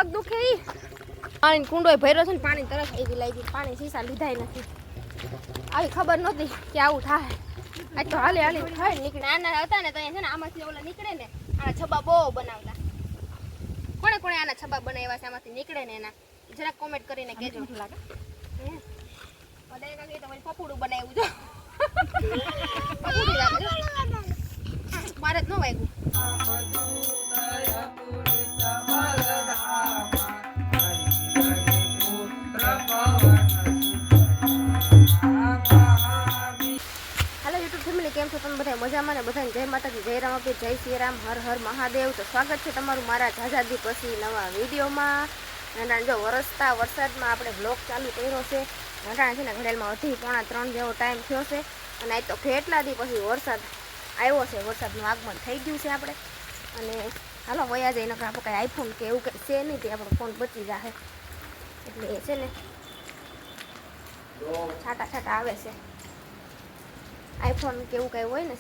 પગ દુખે ઈ પાણી કુંડોય ભર્યો છે ને પાણી તરસ એવી લાગી પાણી સીસા લીધાય નથી આવી ખબર નહોતી કે આવું થાય આજ તો હાલે હાલે થાય નીકળે આના હતા ને તો અહીંયા છે ને આમાંથી ઓલા નીકળે ને આના છબા બહુ બનાવતા કોણે કોણે આના છબા બનાવ્યા છે આમાંથી નીકળે ને એના જરાક કોમેન્ટ કરીને કહેજો લાગે તમારી પપુડું બનાવ્યું જો મારે જ ન વાગ્યું કેમ છો તમે બધા મજામાં ને બધાને જય માતાજી જય રામાપીર જય શ્રી રામ હર હર મહાદેવ તો સ્વાગત છે તમારું મારા ઝાઝાદી પછી નવા વિડીયોમાં નાના જો વરસતા વરસાદમાં આપણે બ્લોગ ચાલુ કર્યો છે નાના છે ને ઘડેલમાં અઢી 2:45 જેવો ટાઈમ થયો છે અને આજ તો કેટલા દી પછી વરસાદ આવ્યો છે વરસાદનું આગમન થઈ ગયું છે આપણે અને હાલો વયા જઈને આપણે કાંઈ આઈફોન કે એવું કંઈ છે નહીં તે આપણો ફોન બચી જશે એટલે એ છે ને છાટા છાટા આવે છે આઈફોન કે એવું કાંઈ હોય ને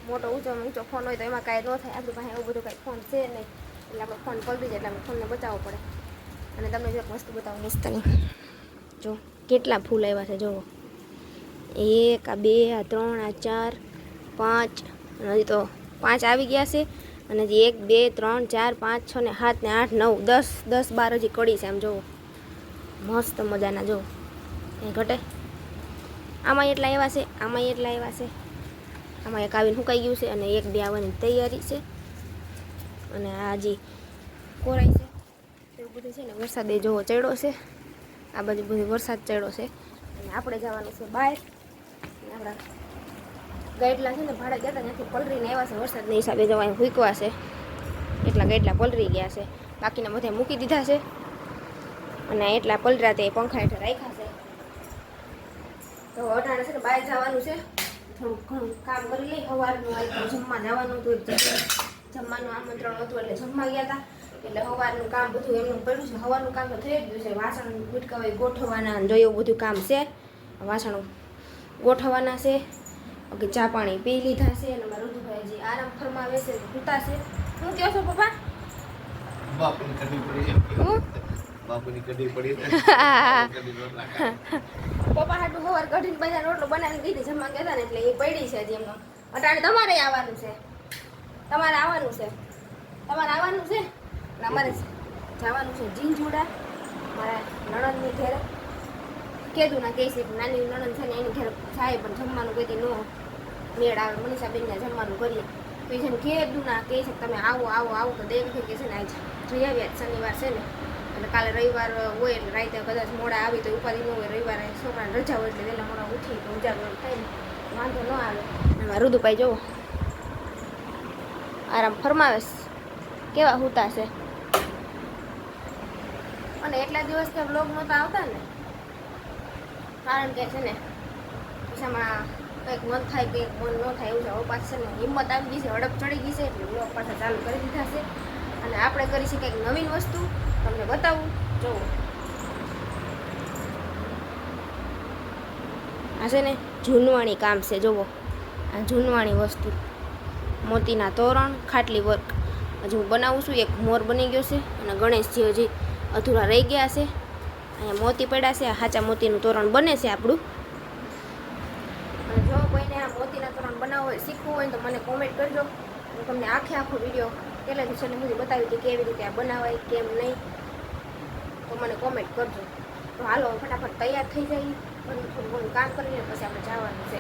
મોટો ઊંચો ફોન હોય તો એમાં કાંઈ ન થાય આપણી પાસે એવું બધું કાંઈ ફોન છે નહીં એટલે આપણે ફોન પલળી જાય એટલે આપણે ફોનને બચાવવો પડે અને તમને જો એક વસ્તુ બતાવો મસ્તની જો કેટલા ફૂલ આવ્યા છે જુઓ 1 આ 2 આ 3 આ 4 5 અને હજી તો 5 આવી ગયા છે અને હજી 1 2 3 4 5 6 ને 7 ને 8 9 10 12 હજી કડી છે આમ જુઓ મસ્ત મજાના જુઓ એ ઘટે આમાં એટલા આવ્યા છે આમાં એટલા આવ્યા છે આમાં એક આવીને સુકાઈ ગયું છે અને 1 2 આવવાની તૈયારી છે અને આ હજી કોરાઈ છે એવું બધું છે ને વરસાદ એ જોવો ચડ્યો છે આ બાજુ બધું વરસાદ ચડ્યો છે અને આપણે જવાનું છે બહાર આપણા ગાઈડલા છે ને ભાડે ગયા હતા ત્યાંથી પલરીને આવ્યા છે વરસાદના હિસાબે જવા ફૂંકવા છે એટલા ગાઈડલા પલરી ગયા છે બાકીના બધા મૂકી દીધા છે અને એટલા પલર્યા તે પંખા હેઠળ રાખ્યા છે તો અટાણે છે ને બહાર જવાનું છે થોડુંક ઘણું કામ કરી લઈ સવારનું આજ તો જમવા જવાનું હતું જમવાનું આમંત્રણ હતું એટલે જમવા ગયા હતા એટલે સવારનું કામ બધું એમનું પડ્યું છે સવારનું કામ તો થઈ જ ગયું છે વાસણ ગુટકાવાય ગોઠવવાના જો એવું બધું કામ છે વાસણો ગોઠવવાના છે બાકી ચા પાણી પી લીધા છે અને મારા ઋતુભાઈ હજી આરામ ફરમાવે છે સૂતા છે શું કહો છો પપ્પા બાપુની કડી પડી બાપુની કડી પડી પપ્પા હાટું સવાર કઢીને બધા રોટલો બનાવીને દીધી જમવા ગયા ને એટલે એ પડી છે હજી એમનો અટાણે તમારે આવવાનું છે તમારે આવવાનું છે અને અમારે જવાનું છે જીંજુડા મારા નણંદની ઘેરે કીધું ના કહે છે નાની નણંદ છે ને એની ઘેર જાય પણ જમવાનું કહેતી નો મેળ આવે મનીષાબેનને જમવાનું કરીએ તો એ છે ને કીધું ના કહે છે તમે આવો તો દેખ કે છે ને આજ જઈ આવ્યા શનિવાર છે ને એટલે કાલે રવિવાર હોય એટલે રાતે કદાચ મોડા આવી તો ઉપાધિ ન હોય રવિવારે છોકરાને રજા હોય એટલે વહેલા મોડા ઉઠી તો ઉજાગર થાય ને વાંધો ન આવે એમાં રુદુભાઈ જોવો આરામ ફરમાવે કેવા હોતા છે અને એટલા દિવસ કે બ્લોગ નહોતા આવતા ને કારણ કે છે ને પૈસામાં કંઈક મન થાય કંઈક મન ન થાય એવું છે હવે પાછું છે ને હિંમત આવી ગઈ છે હડપ ચડી ગઈ છે એટલે બ્લોગ પાછા ચાલુ કરી દીધા છે અને આપણે કરીશું કંઈક નવીન વસ્તુ તમને બતાવું જોવો આ છે ને જૂનવાણી કામ છે જોવો આ જૂનવાણી વસ્તુ મોતીના તોરણ ખાટલી વર્ક હજુ હું બનાવું છું એક મોર બની ગયો છે અને ગણેશજી હજી અધૂરા રહી ગયા છે અહીંયા મોતી પડ્યા છે સાચા મોતીનું તોરણ બને છે આપણું અને જો કોઈને આ મોતીના તોરણ બનાવવું હોય શીખવું હોય તો મને કોમેન્ટ કરજો હું તમને આખો વિડીયો પહેલાંથી છેલ્લે સુધી બતાવી હતી કેવી રીતે આ બનાવાય કેમ નહીં તો મને કોમેન્ટ કરજો તો હાલો ફટાફટ તૈયાર થઈ જાય થોડું ઘણું કામ કરીને પછી આપણે જવાનું છે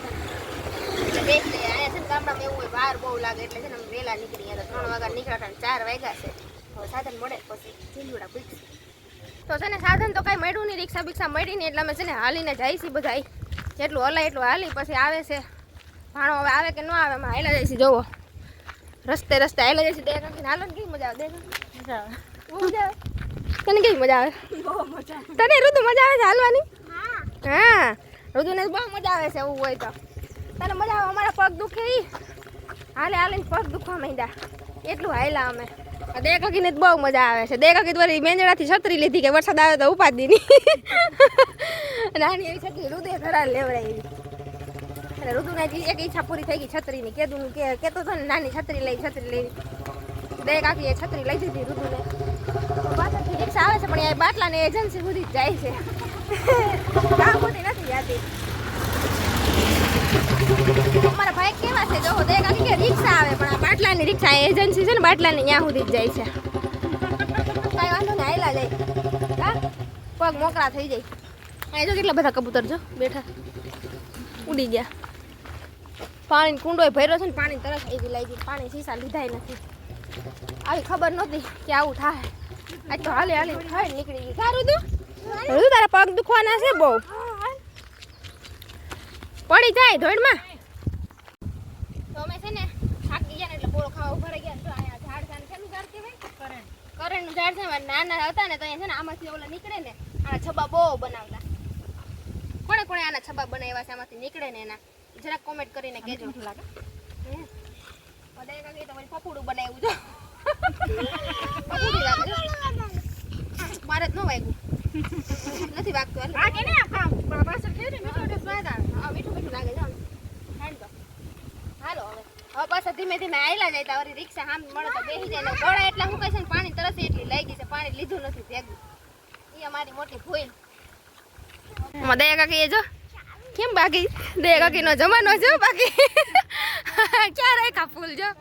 એટલે બેસ લઈએ અહીંયા છે ને ગામડામાં એવું હોય વાર બહુ લાગે એટલે છે ને અમે વહેલા નીકળી ગયા 3 વાગ્યા નીકળ્યા 4 વાગ્યા છે હવે સાધન મળે પછી જીલુડા પૂછશે તો છે ને સાધન તો કાંઈ મળ્યું નહીં રિક્ષા બિક્ષા મળી નહીં એટલે અમે છે ને હાલીને જાય છે બધા જેટલું હલાય એટલું હાલી પછી આવે છે ભાણો હવે આવે કે ન આવે એમાં હાલ્યા જાય છે જોવો રસ્તે હાલ્યા જાય છે દે કાંકી હાલો ને કેવી મજા આવે દે મજા આવે બહુ મજા આવે તને કેવી મજા આવે બહુ મજા તને ઋતુ મજા આવે છે હાલવાની હા ઋતુને બહુ મજા આવે છે એવું હોય તો તને મજા આવે અમારા પગ દુખે હાલીને પગ દુખવા માંડ્યા એટલું હાલ્યા અમે દેખાકીને જ બહુ મજા આવે છે દેખાકી વળી મેંજડાથી છત્રી લીધી કે વરસાદ આવે તો ઉપાડીની નાની એવી છત્રી રુદે ધરા લેવડાવી અને ઋતુને એક ઈચ્છા પૂરી થઈ ગઈ છત્રીની કેતું કેતો હતો ને નાની છત્રી લઈ દેખાકી એ છત્રી લઈ દીધી ઋતુને પાછળથી રિક્ષા આવે છે પણ એ બાટલાની એજન્સી સુધી જ જાય છે કામ બધી નથી જાતી અમારા ભાઈ કેવા છે જો દેખાકી કે રિક્ષા આવે પણ આ બાટલાની રિક્ષા એજન્સી છે ને બાટલાની ત્યાં સુધી જ જાય છે કાંઈ વાંધો ને હાયલા જાય હા પગ મોકળા થઈ જાય અહીં જો કેટલા બધા કબૂતર જો બેઠા ઉડી ગયા પાણી કુંડો ભર્યો છે ને પાણી તરસ આવી લાગી પાણી શીશા લીધા નથી આવી ખબર નહોતી કે આવું થાય આજ તો હાલે થાય નીકળી ગઈ સારું તું તારા પગ દુખવાના છે બહુ પડી જાય ધોળમાં તો અમે છે ને થાકી ગયા ને એટલે બોરો ખાવા ઉભા રહી ગયા તો અહીંયા ઝાડ છે ને કેનું ઝાડ કહેવાય કરણનું ઝાડ છે નાના હતા ને તો અહીંયા છે ને આમાંથી ઓલા નીકળે ને આના છબા બહુ બનાવતા કોણે આના છબા બનાવ્યા છે આમાંથી નીકળે ને એના જરાક કોમેન્ટ કરીને કહેજો લાગે બધાય કાકી તો પપુડું બનાવ્યું છે પપુડું લાગે મારે જ ન વાગ્યું નથી વાગતું આ કે ને પાછળ છે ને મીઠું સ્વાદ આવે હા મીઠું લાગે છે હાલો હવે પાછા ધીમે આયલા જાય તો વળી રિક્ષા સામે મળે તો બેસી જાય ને ગળા એટલા હું કહે છે ને પાણી તરસ એટલી લાગી છે પાણી લીધું નથી ભેગું એ અમારી મોટી ભૂલ દયા કાકી એ જો કેમ બાકી દયા કાકી નો જમાનો છે બાકી ક્યાં રાખ્યા ફૂલ જો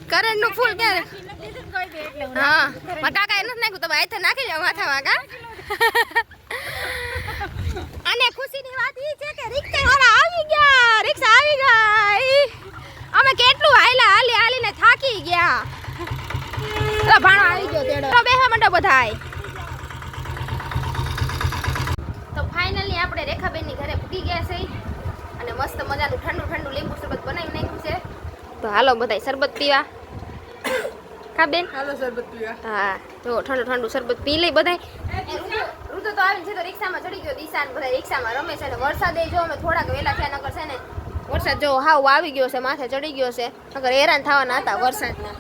કરંટ નું ફૂલ ક્યારે હા કાકા એ નથી નાખ્યું તમે આયથે નાખી જાવ માથામાં કા અને ખુશીની વાત એ છે કે રિક્ષા વાળા આવી ગયા રિક્ષા આવી ગઈ અમે કેટલું હાલીને થાકી ગયા તો ભાણો આવી ગયો તેડો બેહવા માંડો બધાય તો ફાઇનલી આપણે રેખાબેનની ઘરે પૂગી ગયા છે અને મસ્ત મજાનું ઠંડુ લીંબુ શરબત બનાવી નાખ્યું છે તો હાલો બધાય શરબત પીવા હા બેન હાલો શરબત પીવા હા તો ઠંડુ શરબત પી લઈ બધાય ઋતુ તો આવીને છે તો રિક્ષામાં ચડી ગયો દિશાન બધા રિક્ષામાં રમે છે ને વરસાદે જો અમે થોડાક વહેલા થયા નકર છે ને વરસાદ જો હાવ આવી ગયો છે માથે ચડી ગયો છે નકર હેરાન થવાના હતા વરસાદના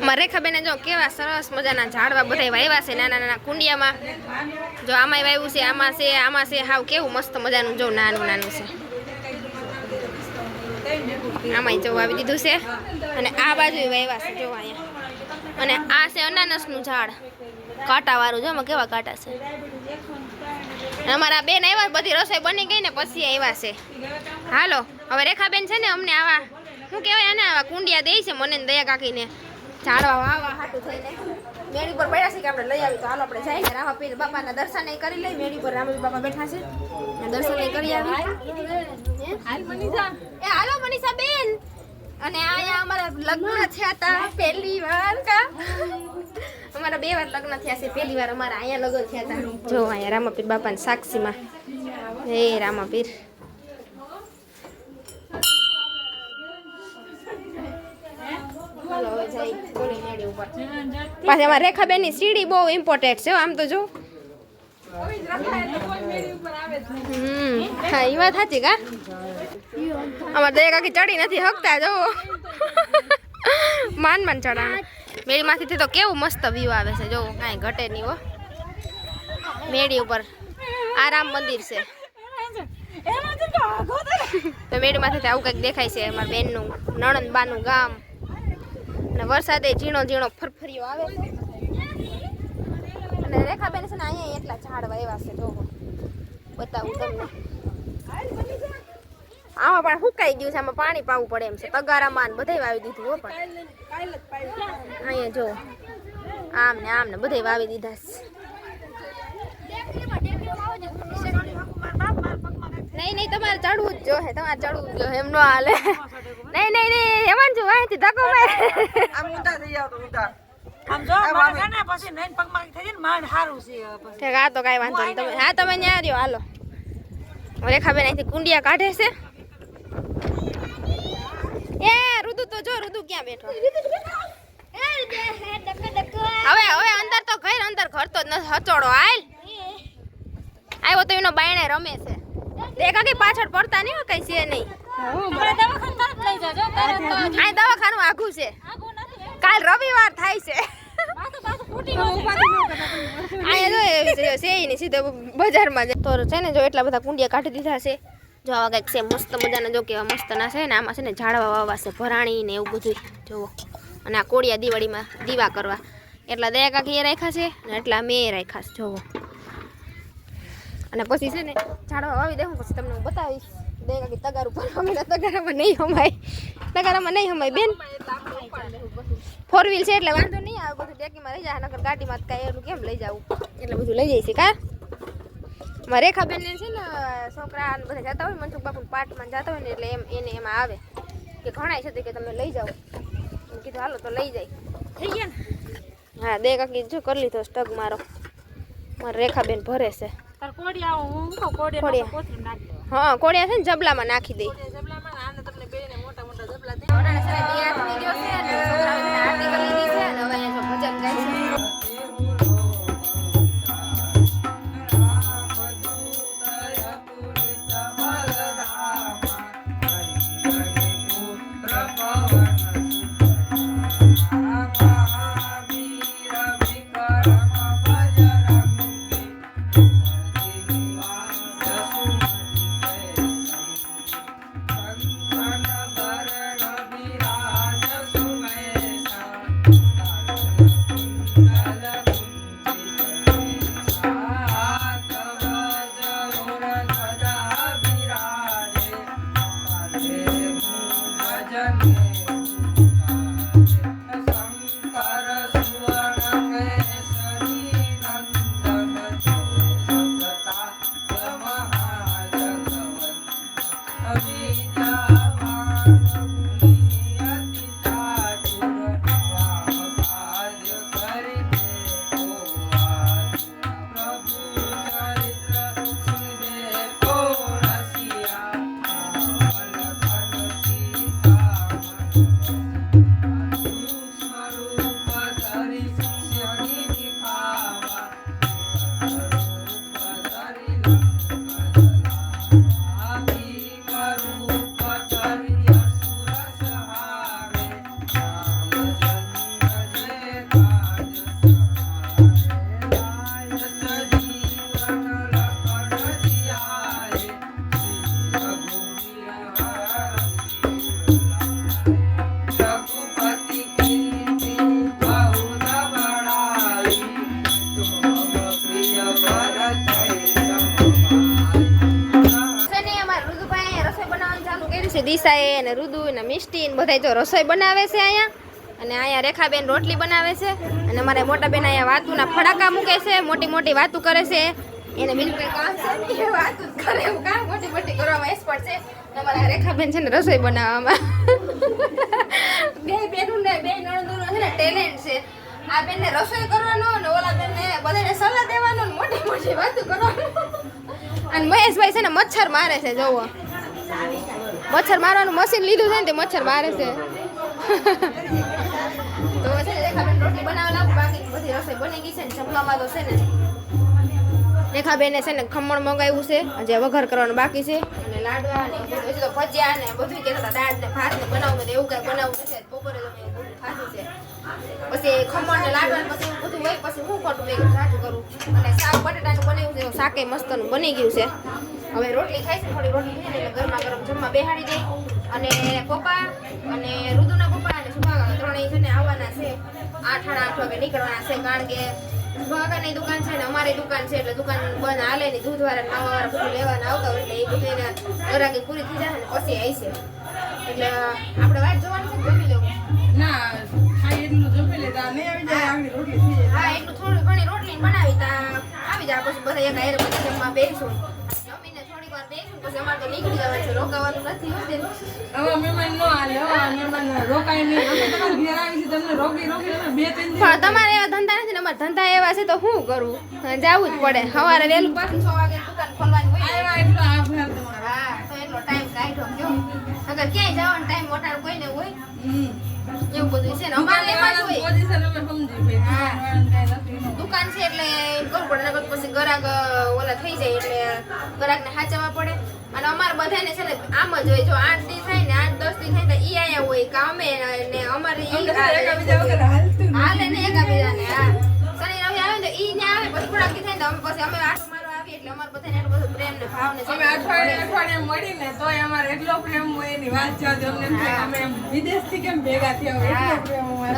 અમારે રેખાબેને જો કેવા સરસ મજાના ઝાડવા બધા વાવ્યા છે નાના કુંડિયામાં જો આમાંય વાવ્યું છે આમાં છે હાવ કેવું મસ્ત મજાનું જો નાનું છે આમાંય જો વાવી દીધું છે અને આ બાજુ વાવ્યા છે જો અહીંયા અને આ છે અનાનસનું ઝાડ કાંટાવાળું જો કેવા કાંટા છે અમારા બેન આવ્યા બધી રસોઈ બની ગઈ ને પછી આવ્યા છે હાલો હવે રેખાબેન છે ને અમને આવા શું કહેવાય આને આવા કુંડિયા દે છે મને દયા કાકીને ઝાડવા વાવા હાટું થઈને મેળી પર બેઠા છે કે આપણે લઈ આવી તો હાલો આપણે જઈને રામાપીર બાપાના દર્શન કરી લઈ મેળી પર રામાપીર બાપા બેઠા છે દર્શન કરી આવી હાલો મનીષા બેન અને આયા અમારા લગ્ન થયા હતા પહેલી વાર કા અમારા 2 વાર લગ્ન થયા છે પહેલી વાર અમારા અહીંયા લગ્ન થયા હતા જો અહીંયા રામાપીર બાપાની સાક્ષીમાં હે રામાપીર હાલો હવે જઈ બોલી મેળી ઉપર પાછી અમારા રેખાબેનની સીડી બહુ ઇમ્પોર્ટન્ટ છે આમ તો જો હા એ વાત સાચી કા અમારે દયા કાકી ચડી નથી હકતા જો માન ચડા મેળીમાંથી તો કેવું મસ્ત વ્યૂ આવે છે જો કાંઈ ઘટે નહીં હો મેળી ઉપર આ રામ મંદિર છે તો મેળીમાંથી આવું કંઈક દેખાય છે અમારા બેનનું નણંદબાનું ગામ અને વરસાદે ઝીણો ફરફરિયો આવે છે અને રેખાબેન છે ને અહીંયા એટલા ઝાડ વાવ્યા છે જો બતાવું તમને આમાં પણ સુકાઈ ગયું છે આમાં પાણી પાવું પડે એમ છે તગારામાં બધાય વાવી દીધું હો પણ અહીંયા જો આમ ને બધાય વાવી દીધા છે નહીં તમારે ચડવું જ જોઈએ તમારે ચડવું જ જોઈએ એમ નો હાલે નહીં હેમાન છું વાંચી ધક્કો મારે આમ ઊંધા થઈ જાવ તો ઊંધા આમ જો મારે છે ને પછી નૈન પગમાં થઈ જાય ને માંડ હારું છે પછી ઠીક આ તો કાંઈ વાંધો નહીં તમે હા તમે ન્યા રહ્યો હાલો રેખાબેન અહીંથી કુંડિયા કાઢે છે એ રુદુ તો જો રુદુ ક્યાં બેઠો હવે અંદર તો ઘર તો ન હચોડો હાલ આવ્યો તો એનો બાયણે રમે છે દેખા કે પાછળ પડતા નહીં કઈ છે નહીં આપણે દવાખાને તરત લઈ જાજો તરત તો આ દવાખાનું આઘું છે કાલ રવિવાર થાય છે પાછું ફૂટી ન અહીંયા જો છે નહીં સીધો બજારમાં જ તો છે ને જો એટલા બધા કુંડિયા કાઢી દીધા છે જો આવા કંઈક છે મસ્ત મજાના જો કેવા મસ્ત ના છે ને આમાં છે ને ઝાડવા વાવવા છે ભરાણી ને એવું બધું જોવો અને આ કોળિયા દિવાળીમાં દીવા કરવા એટલા દયા કાકી રાખ્યા છે ને એટલા મેં રાખ્યા છે જોવો અને પછી છે ને ઝાડવા વાવી દેવું પછી તમને હું બતાવીશ દયા કાકી તગારું ભરવા મળે તગારામાં નહીં હમાય બેન 4 વ્હીલ છે એટલે વાંધો નહીં આવે બધું ડેકીમાં લઈ જાય નકર ગાડીમાં કાંઈ એટલું કેમ લઈ જાવું એટલે બધું લઈ જઈશ કા મારે રેખાબેન છે ને છોકરા બધા જતા હોય મનસુખ બાપુ પાર્ટમાં જતા હોય ને એટલે એને એમાં આવે કે ઘણાય છે કે તમે લઈ જાઓ કીધું હાલો તો લઈ જાય થઈ ગયા ને હા દે કાકી જો કરી લીધો સ્ટગ મારો મારે રેખાબેન ભરે છે તાર કોડિયા હું કોડિયા કોથળી નાખી દો હા કોળિયા છે ને જબલામાં નાખી દઈ જબલામાં આને તમને બેને મોટા મોટા જબલા દે છોકરાને છે ને બિયા થઈ ગયો છે અને છોકરાઓને આરતી કરી લીધી છે અને હવે અહીંયા જો ભજન ગાય છે દિશાએ અને રુદુ અને મિષ્ટી ને બધા જો રસોઈ બનાવે છે અહીંયા અને અહીંયા રેખાબેન રોટલી બનાવે છે અને અમારે મોટા બેન અહીંયા વાતુના ફડાકા મૂકે છે મોટી મોટી વાતો કરે છે એને બીજું કંઈ કામ છે નહીં એ વાતો જ કરે એવું કામ મોટી મોટી કરવામાં એક્સપર્ટ છે અમારા રેખાબેન છે ને રસોઈ બનાવવામાં બે બેનનું બે નણંદોનો છે ને ટેલેન્ટ છે આ બેનને રસોઈ કરવાનો અને ઓલા બેનને બધાને સલાહ દેવાનો ને મોટી મોટી વાતો કરવાનો અને મહેશભાઈ છે ને મચ્છર મારે છે જોવો મચ્છર મારવાનું મશીન લીધું છે ને તે મચ્છર મારે છે તો છે ને રેખાબેન રોટલી બનાવવા લાગુ બાકી બધી રસોઈ બની ગઈ છે ને જમવામાં તો છે ને રેખાબેને છે ને ખમણ મંગાવ્યું છે હજી વઘાર કરવાનું બાકી છે અને લાડવા ને હજી તો ભજીયા ને બધું કહેતા દાળ ને ભાત ને બનાવવું તો એવું કઈ બનાવવું છે બપોરે તો મેં ખાધું છે પછી ખમણ ને લાડવા ને પછી બધું હોય પછી હું ખોટું મેં સાચું કરું અને શાક બટેટાનું બનાવ્યું છે શાકે મસ્તનું બની ગયું છે હવે રોટલી ખાઈ છે થોડી રોટલી ખાઈ એટલે ગરમા ગરમ જમવા બેહાડી દઈ અને પપ્પા અને રુદુના પપ્પા અને સુભાગા ત્રણેય છે ને આવવાના છે 8:30 વાગે નીકળવાના છે કારણ કે સુભાગાની દુકાન છે ને અમારી દુકાન છે એટલે દુકાન બંધ હાલે ને દૂધવાળા માવાવાળા બધું લેવાના આવતા હોય એટલે એ બધું એને ગરાકી પૂરી થઈ જાય ને પછી આવશે એટલે આપણે વાત જોવાની છે જમી લેવું ના આ એટલું જમી લેતા નહીં આવી જાય આની રોટલી થઈ જાય હા એટલું થોડું ઘણી રોટલી બનાવી તા આવી જાય પછી બધા એક હારે પછી જમવા બેસું જમીને થોડીક વાર બેસું પછી અમારે તો નીકળી જવાનું છે રોકાવાનું નથી હો બેન. હવે મહેમાન નો હાલે હો, આ મહેમાન રોકાય નહીં. અમે તમારા ઘેર આવી છે તમને રોકી રોકી તમે 2-3 દિવસ પણ તમારે એવા ધંધા નથી ને અમારા ધંધા એવા છે તો શું કરું જવું જ પડે સવારે વહેલું પાછું 6 વાગે દુકાન ખોલવાની હોય ને. આવ્યા એટલો આભાર તમારો. હા તો એટલો ટાઈમ કાઢ્યો કયો અગર ક્યાંય જવાનો ટાઈમ મોટાળ કોઈને હોય એવું બધું છે ને અમારે એમાં જ હોય પોઝિશન અમે સમજી ભાઈ. હા. કાંઈ નથી. દુકાન છે એટલે કરવું પડે નકર પછી ગરાક ઓલા થઈ જાય એટલે ગરાકને સાચવવા પડે અને અમારે બધાને છે ને આમ જ હોય જો 8 દી થાય ને 8-10 દી થાય તો ઈ આયા હોય કામે ને અમારે ઈ એકાબીજા વગર હાલતું હાલે ને એકાબીજાને હા શનિ રવિ આવે ને તો ઈ ને આવે પછી થોડાક દી થાય ને તો અમે આટો મારવા આવીએ એટલે અમારે બધાને એટલું બધું પ્રેમ ને ભાવ ને અમે અઠવાડિયે મળીને તોય અમારે એટલો પ્રેમ હોય એની વાત છે અમને એમ થાય કે અમે એમ વિદેશથી કેમ ભેગા થયા હોય એટલો પ્રેમ હોય.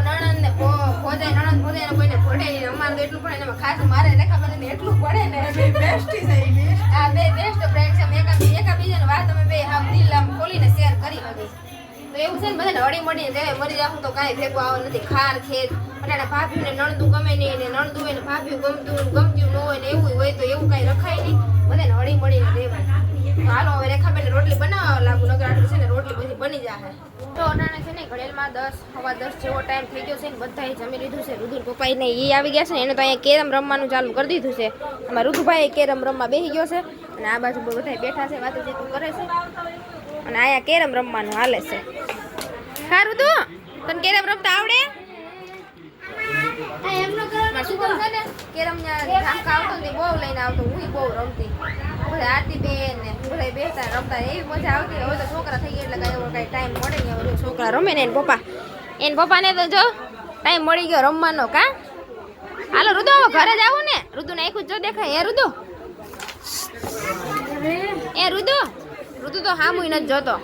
નણંદ ને ભોજાય નણંદ ભોજાય ને કોઈને ભોડે નહીં અમારે તો એટલું પડે ને એમાં ખાસ મારે રેખાબેન એટલું પડે ને બે બેસ્ટી થઈ ગઈ. આ બે બેસ્ટ ફ્રેન્ડ છે અમે એકાબીજાને વાત અમે બે આમ દિલ આમ ખોલીને શેર કરી હતી તો એવું છે ને બધાને હળી મળીને રહેવાય મરી જાઉં તો કાંઈ ભેગું આવે નથી ખાર ખેત અને ભાભીને નણંદું ગમે નહીં ને નણંદું હોય ને ભાભી ગમતું ન હોય ને એવું હોય તો એવું કાંઈ રખાય નહીં બધાને હળી મળીને રહેવાય તો હાલો હવે રેખાબેન રોટલી બનાવવા લાગુ નગર આટલું છે ને રોટલી બધી બની જાય તો અટાણે છે ને ઘડિયાળમાં 10:15 જેવો ટાઈમ થઈ ગયો છે ને બધાએ જમી લીધું છે રુધિર પપ્પાઈ ને એ આવી ગયા છે ને એને તો અહીંયા કેરમ રમવાનું ચાલુ કરી દીધું છે અમારા ઋતુભાઈ કેરમ રમવા બેસી ગયો છે અને આ બાજુ બધા બેઠા છે વાતો ચીતું કરે છે અને અહીંયા કેરમ રમવાનું હાલે છે હા ઋતુ તને કેરમ રમતા આવડે મારા શુભમ છે ને કેરમ ઝામકા આવતો ને બહુ લઈને આવતો હું બહુ રમતી બધા આરતી બેન ને બધા બેસતા રમતા એવી મજા આવતી હવે તો છોકરા થઈ ગયા એટલે કઈ એવો કઈ ટાઈમ મળે ને હવે છોકરા રમે ને એને પપ્પાને તો જો ટાઈમ મળી ગયો રમવાનો કા હાલો રુદુ હવે ઘરે જ આવું ને રુદુ ને આખું જો દેખાય એ રુદુ તો હામુય નથી જોતો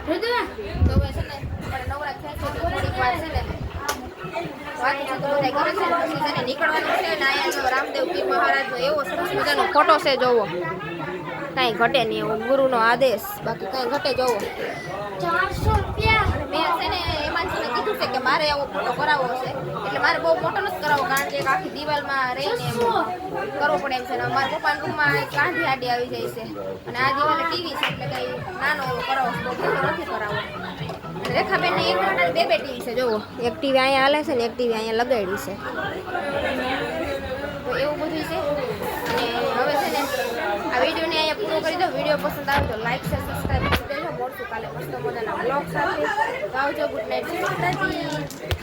રુદુ તો હવે છે ને આપણે નવરા થાય છે થોડીક વાર છે ને વાત છે તો બધા કરે છે ને પછી છે ને નીકળવાનું છે ને અહીંયા જો રામદેવ પીર મહારાજનો એવો સરસ મજાનો ફોટો છે જોવો કાંઈ ઘટે નહીં એવો ગુરુનો આદેશ બાકી કાંઈ ઘટે જોવો 400 રૂપિયા મેં છે ને એમાં છે ને કીધું છે કે મારે એવો ફોટો કરાવવો છે એટલે મારે બહુ મોટો નથી કરાવવો કારણ કે એક આખી દિવાલમાં રહીને એમ કરવો પડે એમ છે ને મારા પપ્પાના રૂમમાં કાંઠી આડી આવી જાય છે અને આ દિવાલે ટીવી છે એટલે કંઈ નાનો એવો કરાવો છે બહુ મોટો નથી કરાવવો રેખાબેનને એક ઘંટા બે ટીવી છે જોવો એક ટીવી અહીંયા હાલે છે ને એક ટીવી અહીંયા લગાડી છે તો એવું બધું છે અને હવે છે ને આ વિડીયોને અહીંયા પૂરો કરી દો વિડીયો પસંદ આવે તો લાઈક શેર સબસ્ક્રાઈબ કરી દેજો મળશું કાલે મસ્ત મજાના બ્લોગ સાથે તો આવજો ગુડ નાઇટ જય માતાજી.